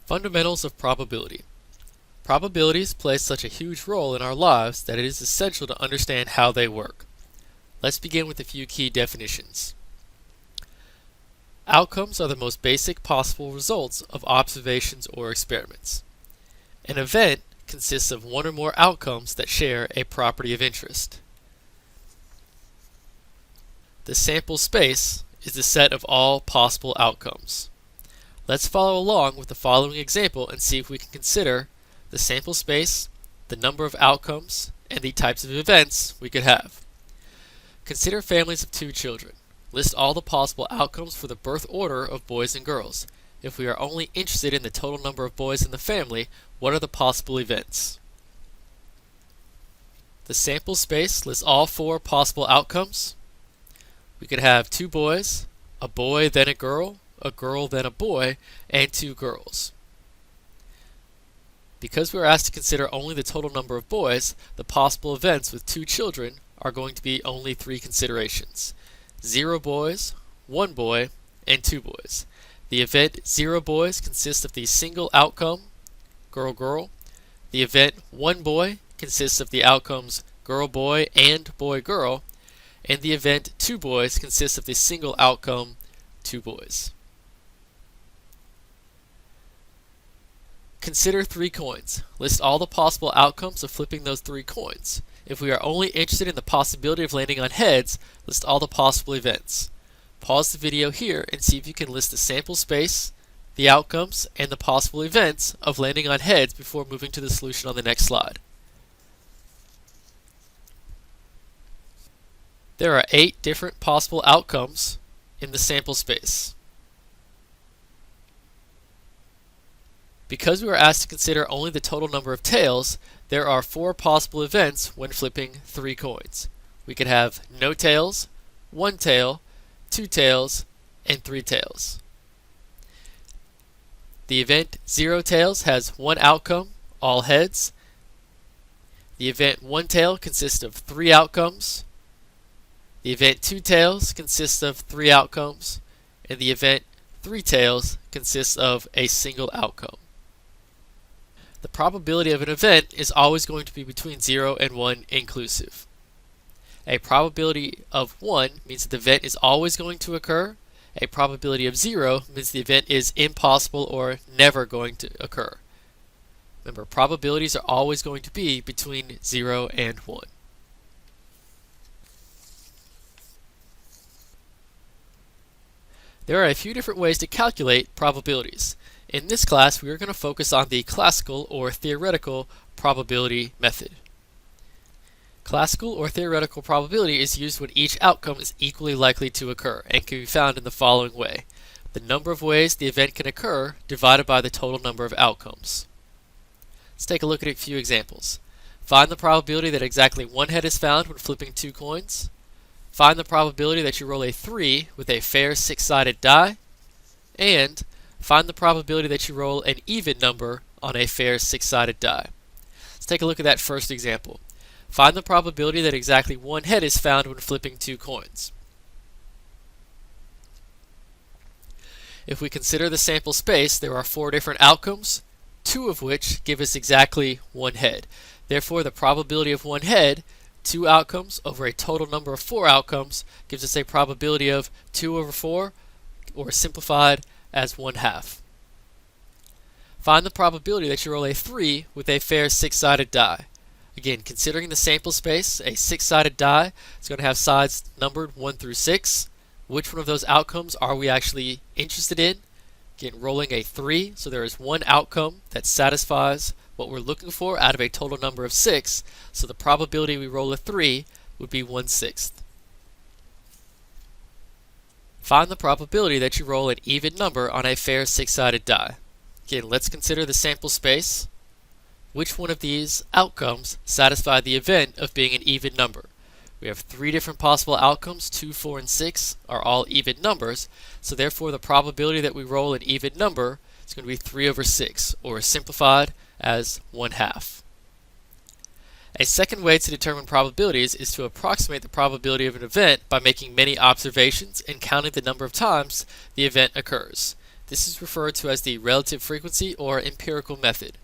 Fundamentals of probability. Probabilities play such a huge role in our lives that it is essential to understand how they work. Let's begin with a few key definitions. Outcomes are the most basic possible results of observations or experiments. An event consists of one or more outcomes that share a property of interest. The sample space is the set of all possible outcomes. Let's follow along with the following example and see if we can consider the sample space, the number of outcomes, and the types of events we could have. Consider families of 2 children. List all the possible outcomes for the birth order of boys and girls. If we are only interested in the total number of boys in the family, what are the possible events? The sample space lists all 4 possible outcomes. We could have 2 boys, a boy then a girl then a boy, and 2 girls. Because we are asked to consider only the total number of boys, the possible events with 2 children are going to be only 3 considerations. 0 boys, 1 boy, and 2 boys. The event 0 boys consists of the single outcome, girl-girl. The event 1 boy consists of the outcomes girl-boy and boy-girl. And the event 2 boys consists of the single outcome, 2 boys. Consider 3 coins. List all the possible outcomes of flipping those 3 coins. If we are only interested in the possibility of landing on heads, list all the possible events. Pause the video here and see if you can list the sample space, the outcomes, and the possible events of landing on heads before moving to the solution on the next slide. There are 8 different possible outcomes in the sample space. Because we are asked to consider only the total number of tails, there are 4 possible events when flipping 3 coins. We could have no tails, 1 tail, 2 tails, and 3 tails. The event 0 tails has 1 outcome, all heads. The event 1 tail consists of 3 outcomes. The event 2 tails consists of 3 outcomes. And the event 3 tails consists of a single outcome. The probability of an event is always going to be between 0 and 1 inclusive. A probability of 1 means that the event is always going to occur. A probability of 0 means the event is impossible or never going to occur. Remember, probabilities are always going to be between 0 and 1. There are a few different ways to calculate probabilities. In this class, we are going to focus on the classical or theoretical probability method. Classical or theoretical probability is used when each outcome is equally likely to occur and can be found in the following way: the number of ways the event can occur divided by the total number of outcomes. Let's take a look at a few examples. Find the probability that exactly 1 head is found when flipping 2 coins. Find the probability that you roll a 3 with a fair 6-sided die. And find the probability that you roll an even number on a fair 6-sided die. Let's take a look at that first example. Find the probability that exactly 1 head is found when flipping 2 coins. If we consider the sample space, there are 4 different outcomes, 2 of which give us exactly 1 head. Therefore, the probability of 1 head, 2 outcomes over a total number of 4 outcomes, gives us a probability of 2 over 4, or simplified as 1/2. Find the probability that you roll a 3 with a fair 6-sided die. Again, considering the sample space, a 6-sided die is going to have sides numbered 1 through 6. Which one of those outcomes are we actually interested in? Again, rolling a 3, so there is 1 outcome that satisfies what we're looking for out of a total number of 6, so the probability we roll a 3 would be 1/6. Find the probability that you roll an even number on a fair 6-sided die. Again, let's consider the sample space. Which one of these outcomes satisfy the event of being an even number? We have 3 different possible outcomes. 2, 4, and 6 are all even numbers, so therefore the probability that we roll an even number is going to be 3 over 6, or simplified as 1/2. A second way to determine probabilities is to approximate the probability of an event by making many observations and counting the number of times the event occurs. This is referred to as the relative frequency or empirical method.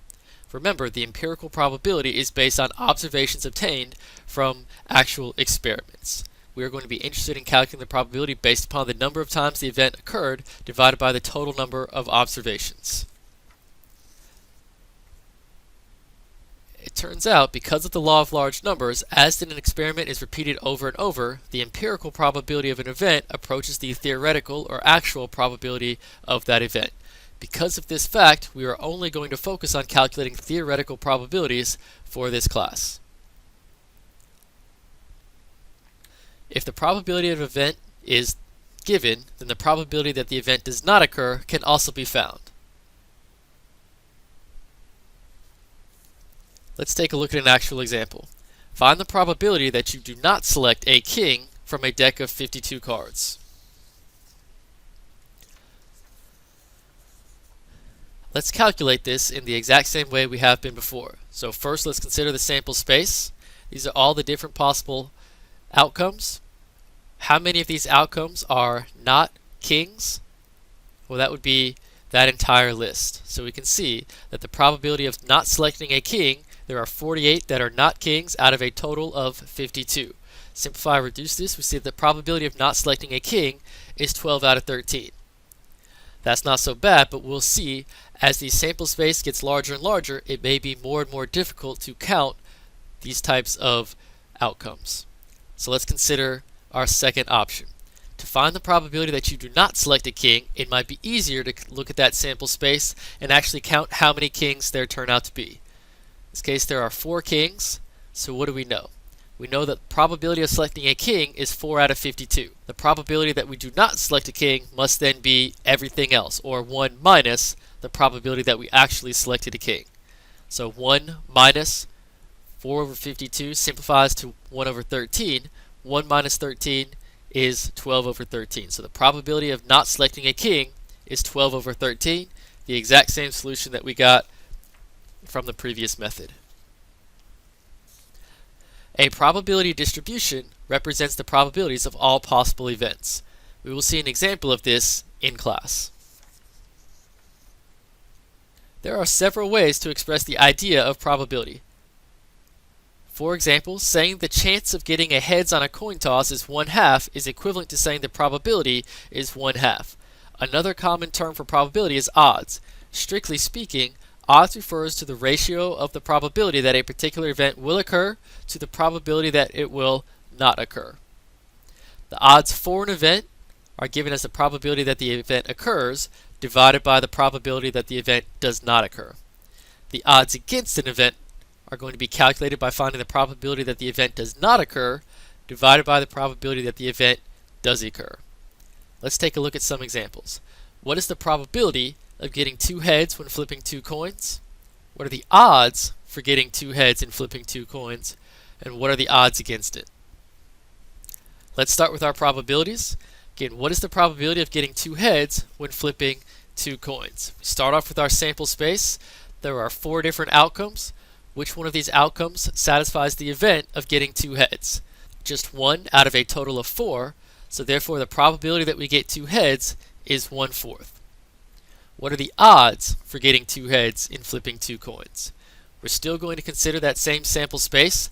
Remember, the empirical probability is based on observations obtained from actual experiments. We are going to be interested in calculating the probability based upon the number of times the event occurred divided by the total number of observations. It turns out, because of the law of large numbers, as an experiment is repeated over and over, the empirical probability of an event approaches the theoretical or actual probability of that event. Because of this fact, we are only going to focus on calculating theoretical probabilities for this class. If the probability of an event is given, then the probability that the event does not occur can also be found. Let's take a look at an actual example. Find the probability that you do not select a king from a deck of 52 cards. Let's calculate this in the exact same way we have been before. So first, let's consider the sample space. These are all the different possible outcomes. How many of these outcomes are not kings? Well, that would be that entire list. So we can see that the probability of not selecting a king, there are 48 that are not kings out of a total of 52. Simplify or reduce this, we see that the probability of not selecting a king is 12 out of 13. That's not so bad, but we'll see as the sample space gets larger and larger, it may be more and more difficult to count these types of outcomes. So let's consider our second option. To find the probability that you do not select a king, it might be easier to look at that sample space and actually count how many kings there turn out to be. In this case, there are 4 kings, so what do we know? We know that the probability of selecting a king is 4 out of 52. The probability that we do not select a king must then be everything else, or 1 minus the probability that we actually selected a king. So 1 minus 4 over 52 simplifies to 1 over 13. 1 minus 13 is 12 over 13. So the probability of not selecting a king is 12 over 13, the exact same solution that we got from the previous method. A probability distribution represents the probabilities of all possible events. We will see an example of this in class. There are several ways to express the idea of probability. For example, saying the chance of getting a heads on a coin toss is 1/2 is equivalent to saying the probability is 1/2. Another common term for probability is odds. Strictly speaking, odds refers to the ratio of the probability that a particular event will occur to the probability that it will not occur. The odds for an event are given as the probability that the event occurs divided by the probability that the event does not occur. The odds against an event are going to be calculated by finding the probability that the event does not occur divided by the probability that the event does occur. Let's take a look at some examples. What is the probability of getting 2 heads when flipping 2 coins? What are the odds for getting 2 heads and flipping 2 coins? And what are the odds against it? Let's start with our probabilities. Again, what is the probability of getting 2 heads when flipping 2 coins? We start off with our sample space. There are 4 different outcomes. Which one of these outcomes satisfies the event of getting 2 heads? Just 1 out of a total of 4, so therefore the probability that we get 2 heads is 1/4. What are the odds for getting 2 heads in flipping 2 coins? We're still going to consider that same sample space.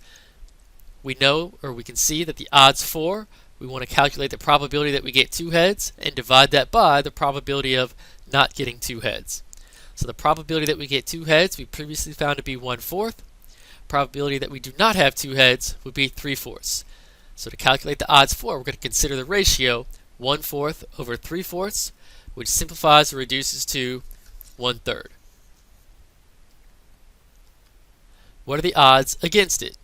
We know, or we can see that the odds for, we want to calculate the probability that we get 2 heads and divide that by the probability of not getting 2 heads. So the probability that we get 2 heads we previously found to be 1/4. Probability that we do not have 2 heads would be 3/4. So to calculate the odds for, we're going to consider the ratio 1/4 over 3/4, which simplifies or reduces to 1/3. What are the odds against it?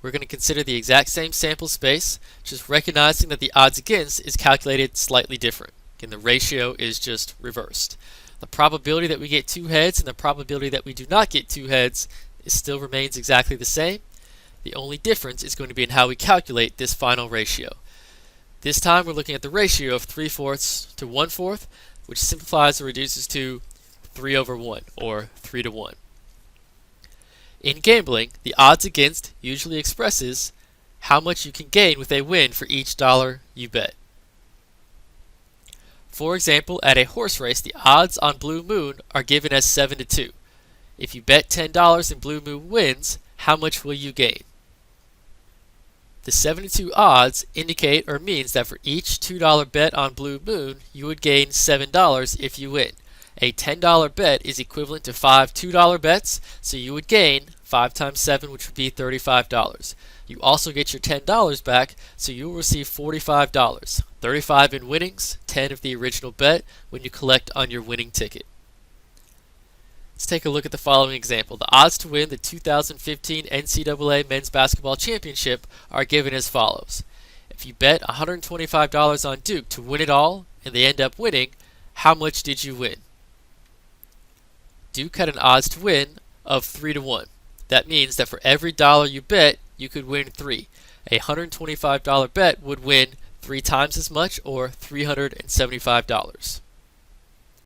We're going to consider the exact same sample space, just recognizing that the odds against is calculated slightly different. Again, the ratio is just reversed. The probability that we get 2 heads and the probability that we do not get 2 heads still remains exactly the same. The only difference is going to be in how we calculate this final ratio. This time we're looking at the ratio of 3/4 to 1/4, which simplifies or reduces to 3/1, or 3:1. In gambling, the odds against usually expresses how much you can gain with a win for each dollar you bet. For example, at a horse race, the odds on Blue Moon are given as 7 to 2. If you bet $10 and Blue Moon wins, how much will you gain? The 7 to 2 odds indicate or means that for each $2 bet on Blue Moon, you would gain $7 if you win. A $10 bet is equivalent to 5 $2 bets, so you would gain 5 times 7, which would be $35. You also get your $10 back, so you will receive $45. 35 in winnings, 10 of the original bet when you collect on your winning ticket. Let's take a look at the following example. The odds to win the 2015 NCAA Men's Basketball Championship are given as follows. If you bet $125 on Duke to win it all, and they end up winning, how much did you win? Duke had an odds to win of 3 to 1. That means that for every dollar you bet, you could win 3. A $125 bet would win 3 times as much, or $375.